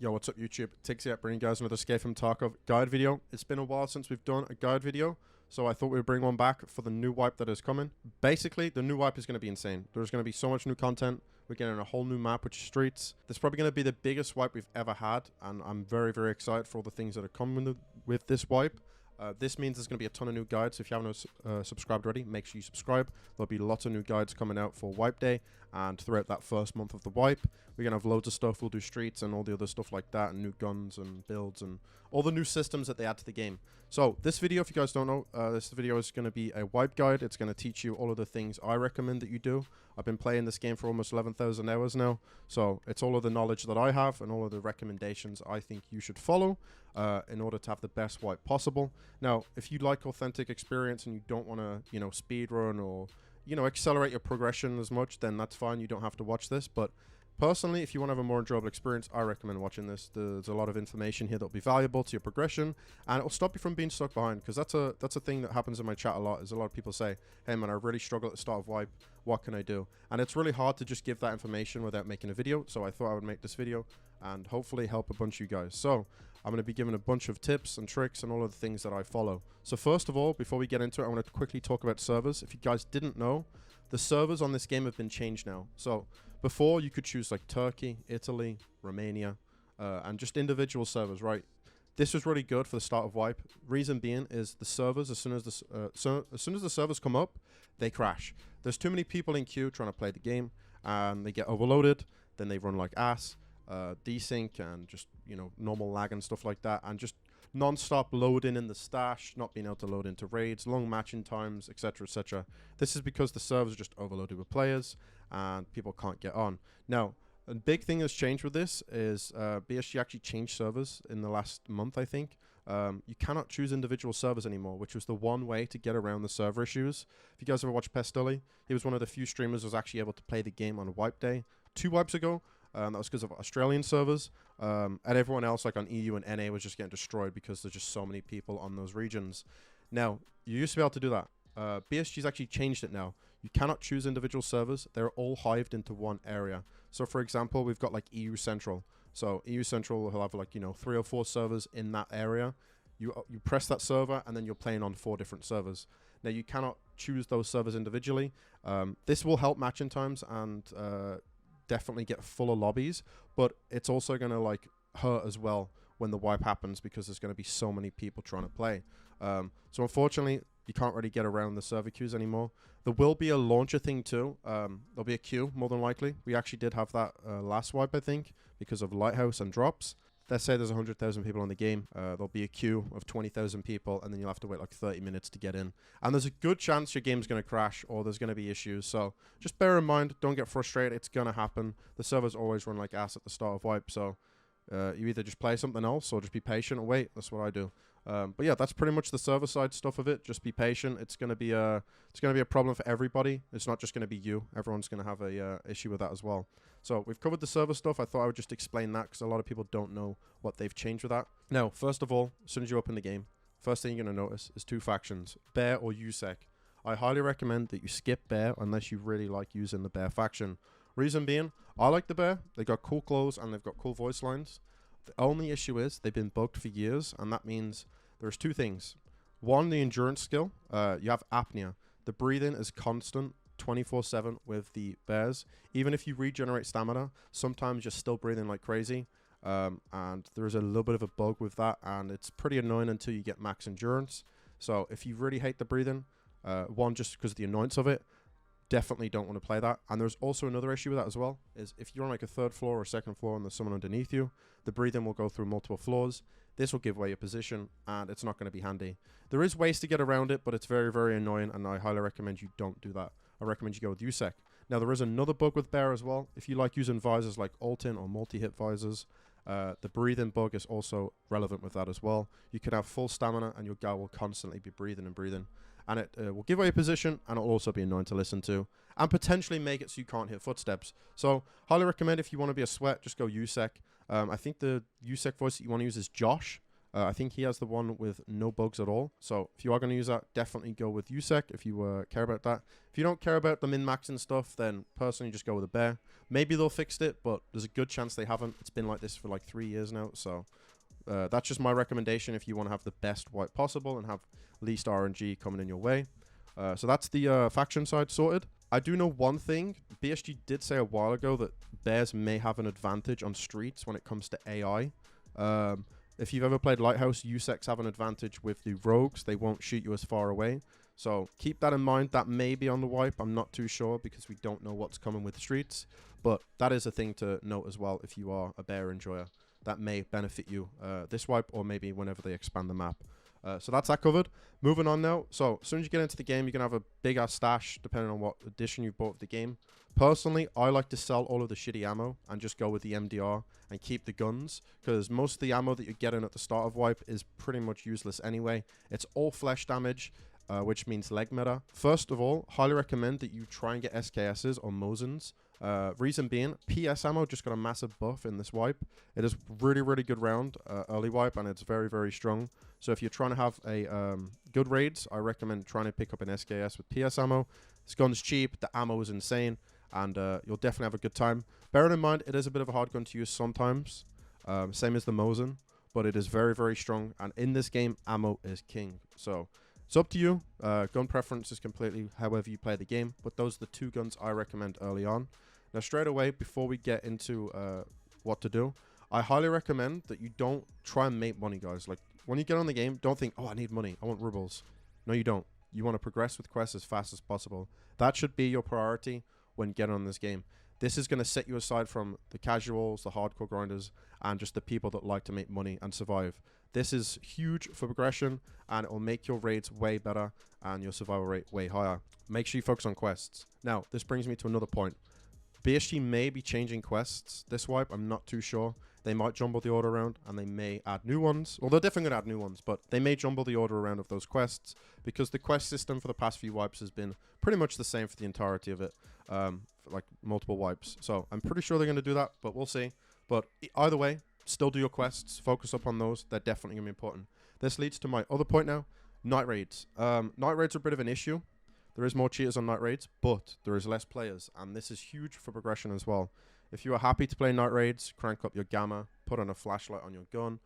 Yo, what's up YouTube? Tigz here, bringing you guys another Escape from Tarkov guide video. It's been a while since we've done a guide video, so I thought we'd bring one back for the new wipe that is coming. Basically, the new wipe is going to be insane. There's going to be so much new content. We're getting a whole new map, which is Streets. This is probably going to be the biggest wipe we've ever had, and I'm very, very excited for all the things that are coming with this wipe. This means there's going to be a ton of new guides. If you haven't subscribed already, make sure you subscribe. There'll be lots of new guides coming out for Wipe Day, and throughout that first month of the wipe, we're going to have loads of stuff. We'll do Streets and all the other stuff like that, and new guns and builds and all the new systems that they add to the game. So this video, if you guys don't know, this video is going to be a wipe guide. It's going to teach you all of the things I recommend that you do. I've been playing this game for almost 11,000 hours now, so it's all of the knowledge that I have and all of the recommendations I think you should follow in order to have the best wipe possible. Now, if you like authentic experience and you don't want to, speed run or, accelerate your progression as much, then that's fine. You don't have to watch this. But personally, if you want to have a more enjoyable experience, I recommend watching this. There's a lot of information here that'll be valuable to your progression, and it'll stop you from being stuck behind. Because that's a thing that happens in my chat a lot. Is a lot of people say, "Hey man, I really struggle at the start of wipe. What can I do?" And it's really hard to just give that information without making a video. So I thought I would make this video and hopefully help a bunch of you guys. So I'm going to be giving a bunch of tips and tricks and all of the things that I follow. So first of all, before we get into it, I want to quickly talk about servers. If you guys didn't know, the servers on this game have been changed now. So before, you could choose like Turkey, Italy, Romania, and just individual servers, right? This was really good for the start of wipe. Reason being is the servers, as soon as the servers come up, they crash. There's too many people in queue trying to play the game, and they get overloaded. Then they run like ass. Desync and just normal lag and stuff like that, and just non-stop loading in the stash, not being able to load into raids, long matching times, etc, etc. This is because the servers are just overloaded with players and people can't get on. Now, a big thing that's changed with this is BSG actually changed servers in the last month, I think. You cannot choose individual servers anymore, which was the one way to get around the server issues. If you guys ever watched Pestily, he was one of the few streamers who was actually able to play the game on Wipe Day 2 wipes ago. That was because of Australian servers, and everyone else like on EU and NA was just getting destroyed because there's just so many people on those regions. Now, you used to be able to do that. BSG's actually changed it now. You cannot choose individual servers. They're all hived into one area. So for example, we've got like EU Central. So EU Central will have like, 3 or 4 servers in that area. You press that server and then you're playing on 4 different servers. Now, you cannot choose those servers individually. This will help matching times and definitely get fuller lobbies, but it's also going to like hurt as well when the wipe happens because there's going to be so many people trying to play. So unfortunately, you can't really get around the server queues anymore. There will be a launcher thing too. There'll be a queue more than likely. We actually did have that last wipe, I think, because of Lighthouse and drops. Let's say there's 100,000 people in the game. There'll be a queue of 20,000 people, and then you'll have to wait like 30 minutes to get in. And there's a good chance your game's going to crash or there's going to be issues. So just bear in mind, don't get frustrated. It's going to happen. The servers always run like ass at the start of wipe. So you either just play something else or just be patient and wait. That's what I do. But yeah, that's pretty much the server side stuff of it. Just be patient. It's going to be a problem for everybody. It's not just going to be you. Everyone's going to have a issue with that as well. So we've covered the server stuff. I thought I would just explain that because a lot of people don't know what they've changed with that. Now, first of all, as soon as you open the game, first thing you're going to notice is 2 factions, Bear or USEC. I highly recommend that you skip Bear unless you really like using the Bear faction. Reason being, I like the Bear. They got cool clothes and they've got cool voice lines. The only issue is they've been bugged for years, and that means there's 2 things. One, the endurance skill. You have apnea. The breathing is constant 24/7 with the bears. Even if you regenerate stamina, sometimes you're still breathing like crazy. And there's a little bit of a bug with that, and it's pretty annoying until you get max endurance. So if you really hate the breathing, one, just because of the annoyance of it, definitely don't want to play that. And there's also another issue with that as well, is if you're on like a 3rd floor or 2nd floor and there's someone underneath you, the breathing will go through multiple floors. This will give away your position, and it's not going to be handy. There is ways to get around it, but it's very, very annoying, and I highly recommend you don't do that. I recommend you go with USEC. Now, there is another bug with Bear as well. If you like using visors like alt-in or multi-hit visors, the breathing bug is also relevant with that as well. You can have full stamina, and your guy will constantly be breathing and breathing. And it will give away your position, and it'll also be annoying to listen to, and potentially make it so you can't hit footsteps. So, highly recommend if you want to be a sweat, just go USEC. I think the USEC voice that you want to use is Josh. I think he has the one with no bugs at all. So if you are going to use that, definitely go with USEC if you care about that. If you don't care about the min-maxing stuff, then personally just go with a bear. Maybe they'll fix it, but there's a good chance they haven't. It's been like this for like 3 years now. So that's just my recommendation if you want to have the best wipe possible and have least RNG coming in your way. So that's the faction side sorted. I do know one thing. BSG did say a while ago that bears may have an advantage on streets when it comes to AI. If you've ever played Lighthouse, USECs have an advantage with the rogues. They won't shoot you as far away. So keep that in mind. That may be on the wipe. I'm not too sure because we don't know what's coming with the streets. But that is a thing to note as well if you are a bear enjoyer. That may benefit you this wipe or maybe whenever they expand the map. So that's that covered. Moving on now. So as soon as you get into the game, you can have a big ass stash depending on what edition you've bought of the game. Personally, I like to sell all of the shitty ammo and just go with the MDR and keep the guns, because most of the ammo that you're getting at the start of wipe is pretty much useless anyway. It's all flesh damage, which means leg meta. First of all, highly recommend that you try and get SKSs or Mosins. Reason being, PS ammo just got a massive buff in this wipe. It is really, really good round, early wipe, and it's very, very strong. So if you're trying to have a good raids, I recommend trying to pick up an SKS with PS ammo. This gun's cheap, the ammo is insane, and you'll definitely have a good time. Bearing in mind, it is a bit of a hard gun to use sometimes, same as the Mosin, but it is very, very strong, and in this game, ammo is king. So it's up to you. Gun preference is completely however you play the game, but those are the two guns I recommend early on. Now, straight away, before we get into what to do, I highly recommend that you don't try and make money, guys. Like, when you get on the game, don't think, oh, I need money, I want rubles. No, you don't. You want to progress with quests as fast as possible. That should be your priority when getting on this game. This is going to set you aside from the casuals, the hardcore grinders, and just the people that like to make money and survive. This is huge for progression, and it will make your raids way better and your survival rate way higher. Make sure you focus on quests. Now, this brings me to another point. BSG may be changing quests this wipe. I'm not too sure. They might jumble the order around, and they may add new ones. Well, they're definitely going to add new ones, but they may jumble the order around of those quests, because the quest system for the past few wipes has been pretty much the same for the entirety of it, for like multiple wipes. So I'm pretty sure they're going to do that, but we'll see. But either way, still do your quests. Focus up on those. They're definitely going to be important. This leads to my other point now. Night raids. Night raids are a bit of an issue. There is more cheaters on night raids, but there is less players, and this is huge for progression as well. If you are happy to play night raids, crank up your gamma, put on a flashlight on your gun.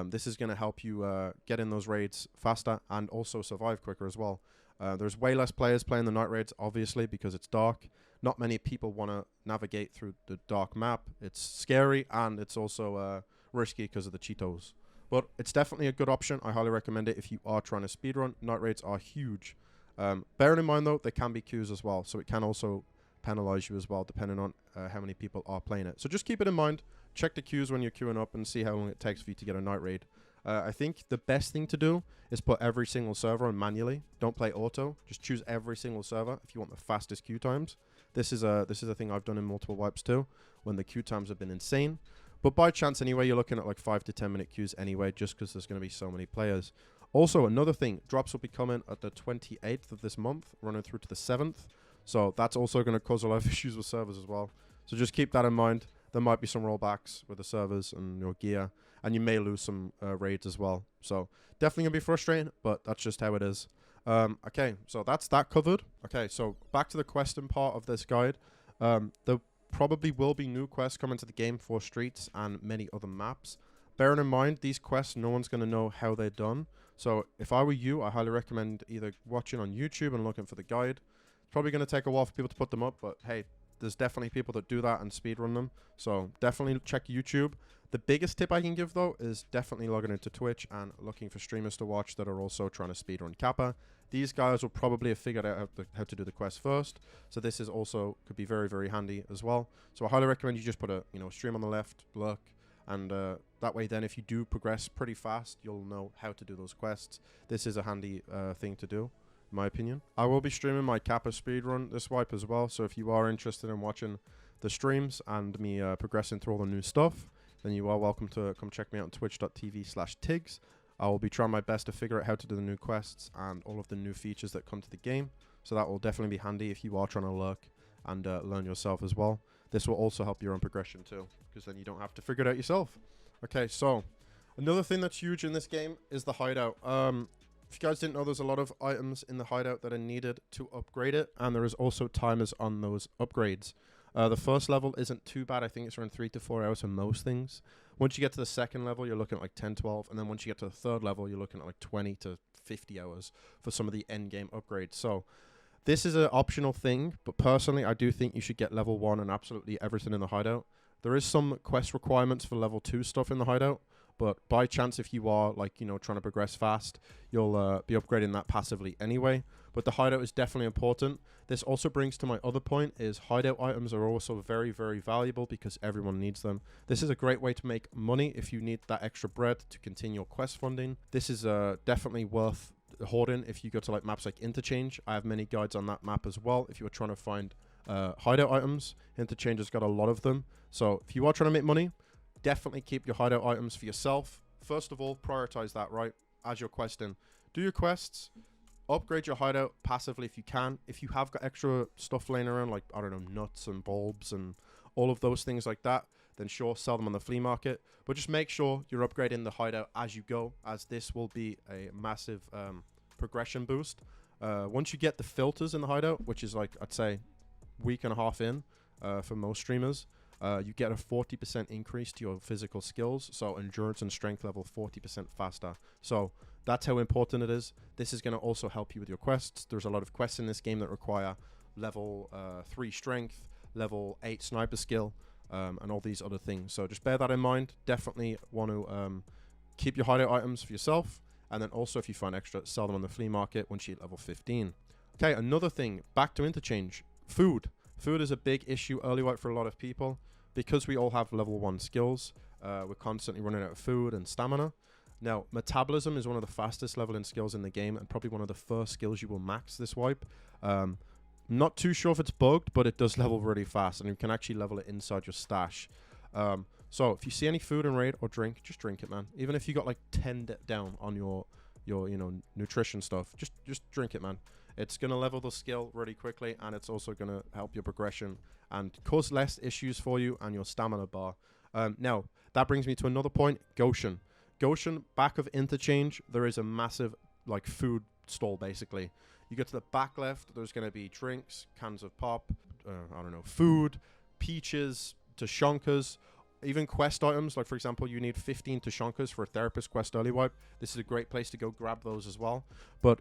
This is going to help you get in those raids faster and also survive quicker as well. There's way less players playing the night raids, obviously, because it's dark. Not many people want to navigate through the dark map. It's scary, and it's also risky because of the Cheetos. But it's definitely a good option. I highly recommend it if you are trying to speedrun. Night raids are huge. Bearing in mind, though, there can be queues as well, so it can also penalize you as well, depending on how many people are playing it. So just keep it in mind. Check the queues when you're queuing up and see how long it takes for you to get a night raid. I think the best thing to do is put every single server on manually. Don't play auto. Just choose every single server if you want the fastest queue times. This is a thing I've done in multiple wipes too, when the queue times have been insane. But by chance anyway, you're looking at like 5 to 10 minute queues anyway, just because there's going to be so many players. Also, another thing, drops will be coming at the 28th of this month, running through to the 7th. So that's also going to cause a lot of issues with servers as well. So just keep that in mind. There might be some rollbacks with the servers and your gear, and you may lose some raids as well. So definitely going to be frustrating, but that's just how it is. Okay, so that's that covered. Okay, so back to the question part of this guide. There probably will be new quests coming to the game for streets and many other maps. Bearing in mind, these quests, no one's going to know how they're done. So if I were you, I highly recommend either watching on YouTube and looking for the guide. It's probably going to take a while for people to put them up, but hey, there's definitely people that do that and speedrun them. So definitely check YouTube. The biggest tip I can give, though, is definitely logging into Twitch and looking for streamers to watch that are also trying to speedrun Kappa. These guys will probably have figured out how to do the quest first. So this is also could be very, very handy as well. So I highly recommend you just put a stream on the left, look, and that way then if you do progress pretty fast, you'll know how to do those quests. This is a handy thing to do, in my opinion. I will be streaming my Kappa Speed Run this wipe as well. So if you are interested in watching the streams and me progressing through all the new stuff, then you are welcome to come check me out on twitch.tv/Tigz. I will be trying my best to figure out how to do the new quests and all of the new features that come to the game. So that will definitely be handy if you are trying to lurk and learn yourself as well. This will also help your own progression too, because then you don't have to figure it out yourself. Okay, so Another thing that's huge in this game is the hideout. If you guys didn't know, there's a lot of items in the hideout that are needed to upgrade it, and there is also timers on those upgrades. The first level isn't too bad. I think it's around 3 to 4 hours for most things. Once you get to the second level, you're looking at like 10, 12, and then once you get to the third level, you're looking at like 20 to 50 hours for some of the end game upgrades. So this is an optional thing, but personally, I do think you should get level 1 and absolutely everything in the hideout. There is some quest requirements for level 2 stuff in the hideout, but by chance, if you are like, trying to progress fast, you'll be upgrading that passively anyway. But the hideout is definitely important. This also brings to my other point is hideout items are also very, very valuable because everyone needs them. This is a great way to make money if you need that extra bread to continue your quest funding. This is definitely worth hoarding if you go to like maps like Interchange. I have many guides on that map as well. If you are trying to find hideout items, Interchange has got a lot of them. So if you are trying to make money, definitely keep your hideout items for yourself. First of all, prioritize that, right? As you're questing. Do your quests. Upgrade your hideout passively if you can. If you have got extra stuff laying around, like, I don't know, nuts and bulbs and all of those things like that, then sure, sell them on the flea market. But just make sure you're upgrading the hideout as you go, as this will be a massive progression boost. Once you get the filters in the hideout, which is like, I'd say, week and a half in for most streamers, you get a 40% increase to your physical skills. So endurance and strength level 40% faster. So that's how important it is. This is going to also help you with your quests. There's a lot of quests in this game that require level 3 strength, level 8 sniper skill, and all these other things. So just bear that in mind. Definitely want to keep your hideout items for yourself. And then also if you find extra, sell them on the flea market once you hit level 15. Okay, another thing, back to Interchange. Food. Food is a big issue early wipe for a lot of people. Because we all have level 1 skills, we're constantly running out of food and stamina. Now, metabolism is one of the fastest leveling skills in the game and probably one of the first skills you will max this wipe. Not too sure if it's bugged, but it does level really fast, and you can actually level it inside your stash. So if you see any food in raid or drink, just drink it, man. Even if you got like 10 down on your nutrition stuff, just drink it, man. It's going to level the skill really quickly, and it's also going to help your progression and cause less issues for you and your stamina bar. Now, that brings me to another point, Goshen. Goshen, back of Interchange, there is a massive like food stall, basically. You get to the back left, there's going to be drinks, cans of pop, I don't know, food, peaches, Tushonkas, even quest items. Like, for example, you need 15 Tushonkas for a therapist quest early wipe. This is a great place to go grab those as well. But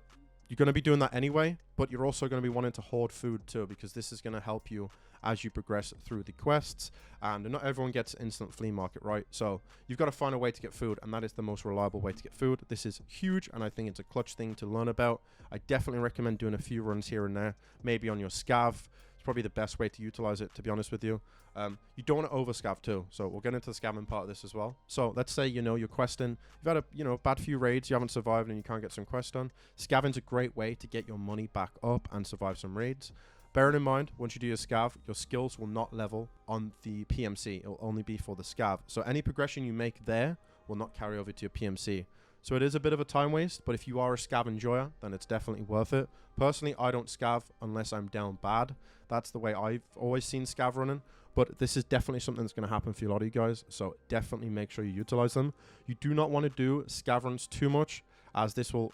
you're going to be doing that anyway, but you're also going to be wanting to hoard food too, because this is going to help you as you progress through the quests, and not everyone gets instant flea market, right? So you've got to find a way to get food, and that is the most reliable way to get food. This is huge, and I think it's a clutch thing to learn about. I definitely recommend doing a few runs here and there, maybe on your scav. It's probably the best way to utilize it, to be honest with you. You don't want to over scav too, so we'll get into the scavenging part of this as well. So let's say you're questing, you've had a bad few raids, you haven't survived, and you can't get some quests done. Scavenging's a great way to get your money back up and survive some raids. Bearing in mind, once you do your scav, your skills will not level on the PMC. It will only be for the scav. So any progression you make there will not carry over to your PMC. So it is a bit of a time waste, but if you are a scav enjoyer, then it's definitely worth it. Personally, I don't scav unless I'm down bad. That's the way I've always seen scav running. But this is definitely something that's going to happen for a lot of you guys. So definitely make sure you utilize them. You do not want to do scav runs too much, as this will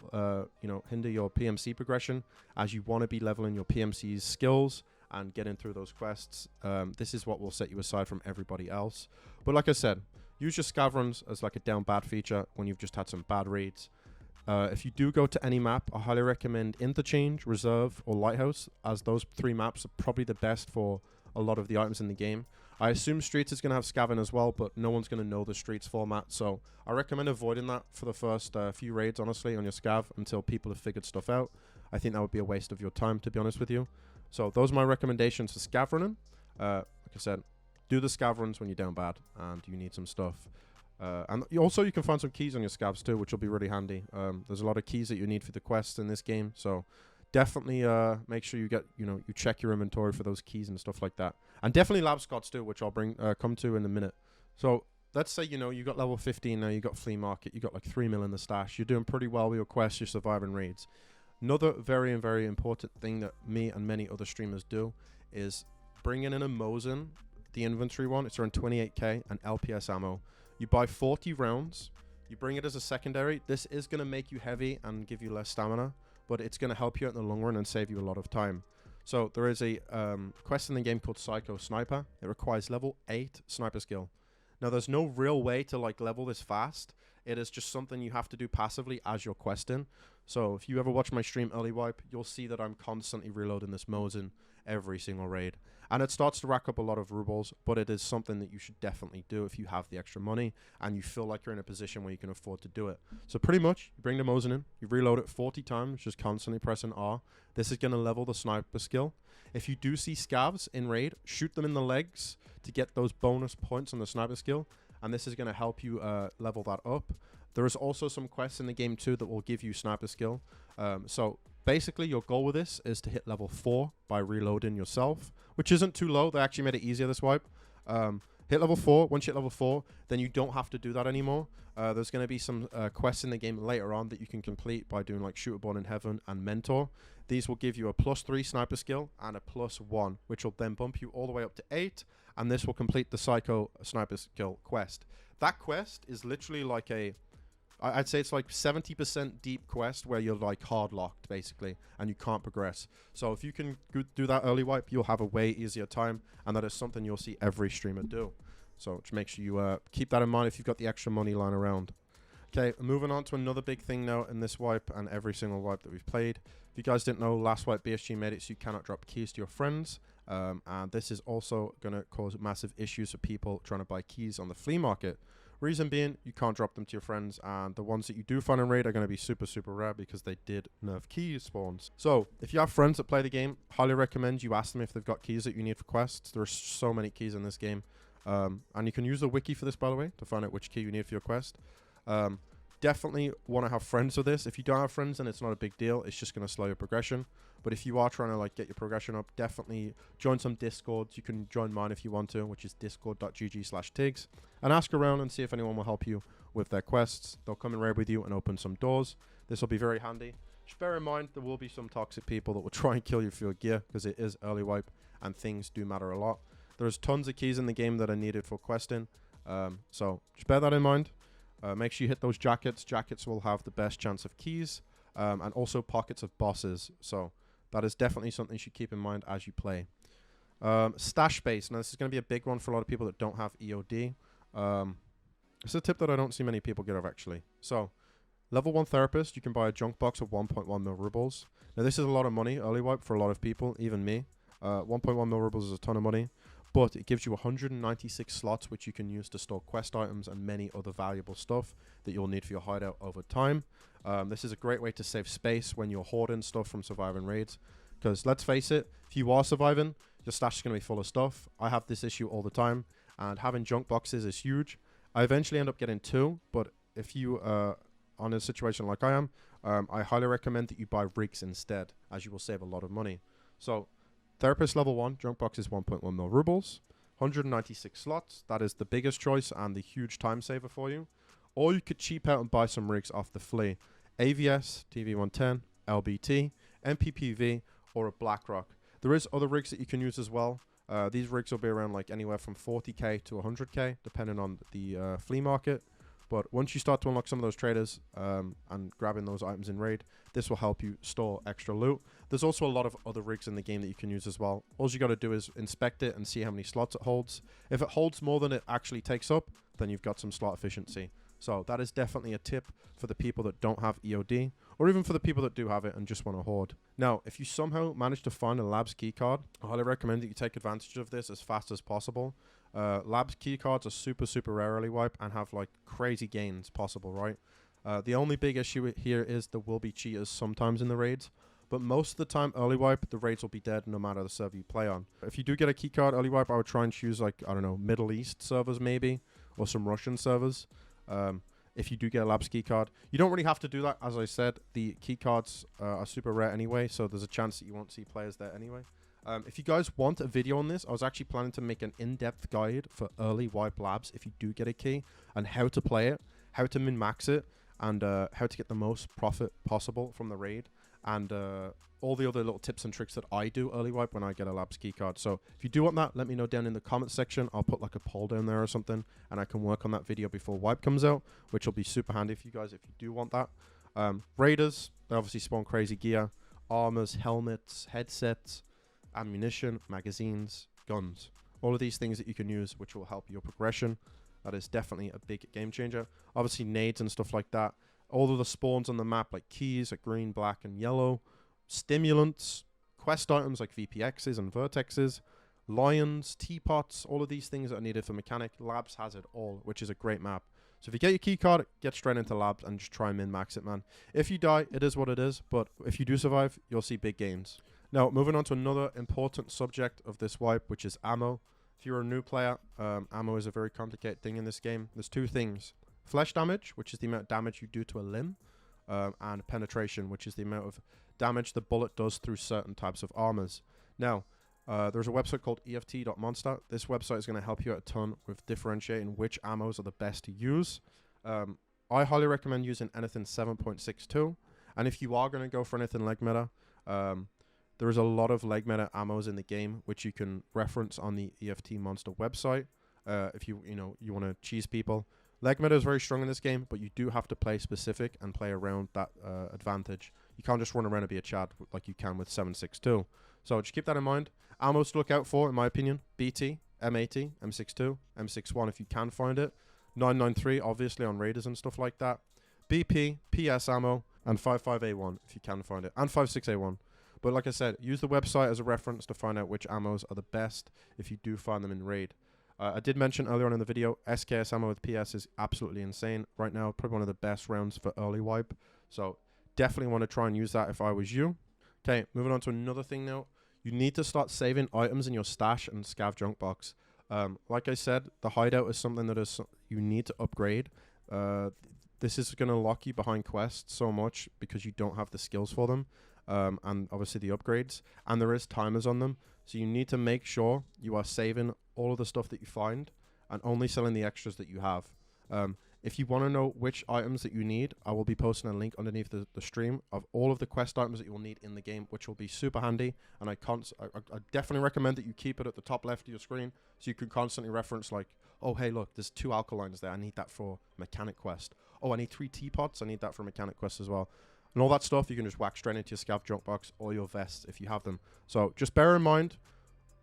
hinder your PMC progression, as you want to be leveling your PMC's skills and getting through those quests. This is what will set you aside from everybody else. But like I said, use your scav runs as like a down bad feature when you've just had some bad raids. If you do go to any map, I highly recommend Interchange, Reserve, or Lighthouse, as those 3 maps are probably the best for a lot of the items in the game. I assume Streets is going to have scavenging as well, but no one's going to know the Streets format, so I recommend avoiding that for the first few raids, honestly, on your scav until people have figured stuff out. I think that would be a waste of your time, to be honest with you. So those are my recommendations for scav running. Like I said, do the scav runs when you're down bad and you need some stuff. And also you can find some keys on your scavs too, which will be really handy. There's a lot of keys that you need for the quests in this game, so definitely make sure you get, you check your inventory for those keys and stuff like that. And definitely lab scots too, which I'll come to in a minute. So let's say, you got level 15 now, you got flea market, you got like 3 mil in the stash. You're doing pretty well with your quests, you're surviving raids. Another very, very important thing that me and many other streamers do is bringing in a Mosin, the inventory one. It's around 28k, and LPS ammo. You buy 40 rounds. You bring it as a secondary. This is going to make you heavy and give you less stamina, but it's going to help you out in the long run and save you a lot of time. So there is a quest in the game called Psycho Sniper. It requires level 8 sniper skill. Now there's no real way to like level this fast. It is just something you have to do passively as you're questing. So if you ever watch my stream Early Wipe, you'll see that I'm constantly reloading this Mosin every single raid. And it starts to rack up a lot of rubles, but it is something that you should definitely do if you have the extra money and you feel like you're in a position where you can afford to do it. So pretty much, you bring the Mosin in, you reload it 40 times, just constantly pressing R. This is going to level the sniper skill. If you do see scavs in raid, shoot them in the legs to get those bonus points on the sniper skill, and this is going to help you level that up. There is also some quests in the game too that will give you sniper skill. So basically your goal with this is to hit level 4 by reloading yourself, which isn't too low. They actually made it easier this wipe. Hit level 4. Once you hit level 4, then you don't have to do that anymore. There's going to be some quests in the game later on that you can complete by doing like Shooter Born in Heaven and Mentor. These will give you a +3 sniper skill and a +1, which will then bump you all the way up to 8. And this will complete the Psycho Sniper skill quest. That quest is literally like I'd say it's like 70% deep quest where you're like hard locked basically and you can't progress. So if you can do that early wipe, you'll have a way easier time, and that is something you'll see every streamer do. So just make sure you keep that in mind if you've got the extra money lying around. Okay, moving on to another big thing now in this wipe and every single wipe that we've played. If you guys didn't know, last wipe BSG made it so you cannot drop keys to your friends. And this is also going to cause massive issues for people trying to buy keys on the flea market. Reason being, you can't drop them to your friends, and the ones that you do find in raid are going to be super, super rare because they did nerf key spawns. So, if you have friends that play the game, highly recommend you ask them if they've got keys that you need for quests. There are so many keys in this game. And you can use the wiki for this, by the way, to find out which key you need for your quest. Definitely want to have friends with this. If you don't have friends, then it's not a big deal. It's just going to slow your progression. But if you are trying to like get your progression up, definitely join some Discords. You can join mine if you want to, which is discord.gg/Tigz, and ask around and see if anyone will help you with their quests. They'll come and raid with you and open some doors. This will be very handy. Just bear in mind there will be some toxic people that will try and kill you for your gear because it is early wipe and things do matter a lot. There's tons of keys in the game that are needed for questing, so just bear that in mind. Make sure you hit those jackets. Jackets will have the best chance of keys, and also pockets of bosses. So that is definitely something you should keep in mind as you play. Stash space. Now this is going to be a big one for a lot of people that don't have EOD. It's a tip that I don't see many people get of actually. So level 1 therapist, you can buy a junk box of 1.1 mil rubles. Now this is a lot of money early wipe for a lot of people, even me. 1.1 mil rubles is a ton of money. But it gives you 196 slots, which you can use to store quest items and many other valuable stuff that you'll need for your hideout over time. This is a great way to save space when you're hoarding stuff from surviving raids. Because let's face it, if you are surviving, your stash is going to be full of stuff. I have this issue all the time, and having junk boxes is huge. I eventually end up getting 2, but if you are on a situation like I am, I highly recommend that you buy rigs instead, as you will save a lot of money. So Therapist level 1, junk box is 1.1 mil rubles, 196 slots. That is the biggest choice and the huge time saver for you. Or you could cheap out and buy some rigs off the flea. AVS, TV110, LBT, MPPV, or a BlackRock. There is other rigs that you can use as well. These rigs will be around like anywhere from 40k to 100k, depending on the flea market. But once you start to unlock some of those traders and grabbing those items in raid, this will help you store extra loot. There's also a lot of other rigs in the game that you can use as well. All you got to do is inspect it and see how many slots it holds. If it holds more than it actually takes up, then you've got some slot efficiency. So that is definitely a tip for the people that don't have EOD, or even for the people that do have it and just want to hoard. Now, if you somehow manage to find a Labs keycard, I highly recommend that you take advantage of this as fast as possible. Labs keycards are super, super rare early wipe and have like crazy gains possible, right? The only big issue here is there will be cheaters sometimes in the raids, but most of the time early wipe, the raids will be dead no matter the server you play on. If you do get a keycard early wipe, I would try and choose like, I don't know, Middle East servers maybe, or some Russian servers. If you do get a Labs keycard, you don't really have to do that. As I said, the keycards are super rare anyway, so there's a chance that you won't see players there anyway. If you guys want a video on this, I was actually planning to make an in-depth guide for early wipe labs if you do get a key, and how to play it, how to min-max it, and how to get the most profit possible from the raid. and all the other little tips and tricks that I do early wipe when I get a labs keycard. So if you do want that, let me know down in the comment section. I'll put like a poll down there or something, and I can work on that video before wipe comes out, which will be super handy for you guys if you do want that. Raiders, they obviously spawn crazy gear, armors, helmets, headsets, ammunition, magazines, guns. All of these things that you can use, which will help your progression. That is definitely a big game changer. Obviously nades and stuff like that. All of the spawns on the map, like keys, are green, black, and yellow. Stimulants, quest items like VPXs and vertexes, lions, teapots, all of these things that are needed for mechanic. Labs has it all, which is a great map. So if you get your key card, get straight into labs and just try and min-max it, man. If you die, it is what it is, but if you do survive, you'll see big gains. Now, moving on to another important subject of this wipe, which is ammo. If you're a new player, ammo is a very complicated thing in this game. There's two things. Flesh damage, which is the amount of damage you do to a limb, and penetration, which is the amount of damage the bullet does through certain types of armors. Now, there's a website called eft.monster. This website is going to help you out a ton with differentiating which ammos are the best to use. I highly recommend using anything 7.62, and if you are going to go for anything leg meta, there is a lot of leg meta ammos in the game which you can reference on the EFT Monster website. If you want to cheese people, leg meta is very strong in this game, but you do have to play specific and play around that advantage. You can't just run around and be a Chad like you can with 7.62. So just keep that in mind. Ammos to look out for, in my opinion: BT, M80, M62, M61 if you can find it, 993 obviously on raiders and stuff like that, BP, PS ammo, and 55A1 if you can find it, and 56A1. But like I said, use the website as a reference to find out which ammos are the best if you do find them in raid. I did mention earlier on in the video, SKS ammo with PS is absolutely insane right now. Probably one of the best rounds for early wipe. So definitely want to try and use that if I was you. Okay, moving on to another thing now. You need to start saving items in your stash and scav junk box. Like I said, the hideout is something that you need to upgrade. This is going to lock you behind quests so much because you don't have the skills for them. And obviously the upgrades. And there is timers on them. So you need to make sure you are saving all of the stuff that you find and only selling the extras that you have. If you want to know which items that you need, I will be posting a link underneath the stream of all of the quest items that you will need in the game, which will be super handy. And I definitely recommend that you keep it at the top left of your screen so you can constantly reference like, oh, hey, look, there's 2 alkalines there. I need that for mechanic quest. Oh, I need 3 teapots. I need that for mechanic quest as well. And all that stuff, you can just whack straight into your scav junk box or your vests if you have them. So just bear in mind,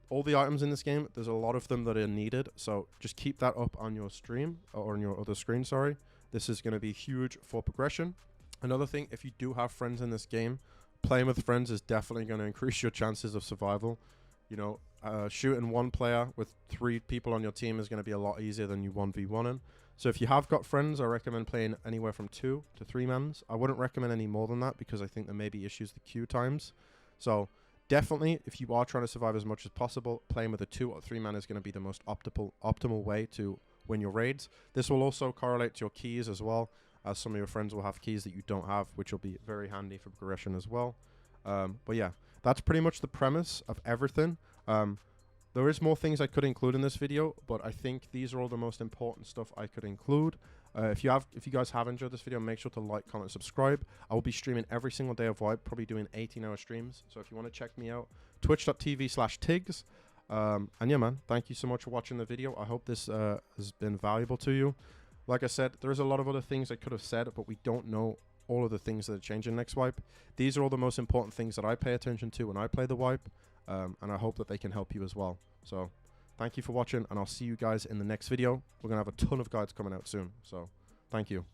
all the items in this game, there's a lot of them that are needed. So just keep that up on your stream, or on your other screen, sorry. This is going to be huge for progression. Another thing, if you do have friends in this game, playing with friends is definitely going to increase your chances of survival. You know, shooting one player with 3 people on your team is going to be a lot easier than you 1v1ing. So if you have got friends, I recommend playing anywhere from 2 to 3 mans. I wouldn't recommend any more than that because I think there may be issues with queue times. So definitely, if you are trying to survive as much as possible, playing with a 2 or 3 man is going to be the most optimal way to win your raids. This will also correlate to your keys as well, as some of your friends will have keys that you don't have, which will be very handy for progression as well. But yeah, that's pretty much the premise of everything. There is more things I could include in this video, but I think these are all the most important stuff I could include. If you guys have enjoyed this video, make sure to like, comment, subscribe. I will be streaming every single day of wipe, probably doing 18-hour streams. So if you want to check me out, twitch.tv/Tigz. And yeah, man, thank you so much for watching the video. I hope this has been valuable to you. Like I said, there's a lot of other things I could have said, but we don't know all of the things that are changing next wipe. These are all the most important things that I pay attention to when I play the wipe. And I hope that they can help you as well. So thank you for watching, and I'll see you guys in the next video. We're going to have a ton of guides coming out soon. So thank you.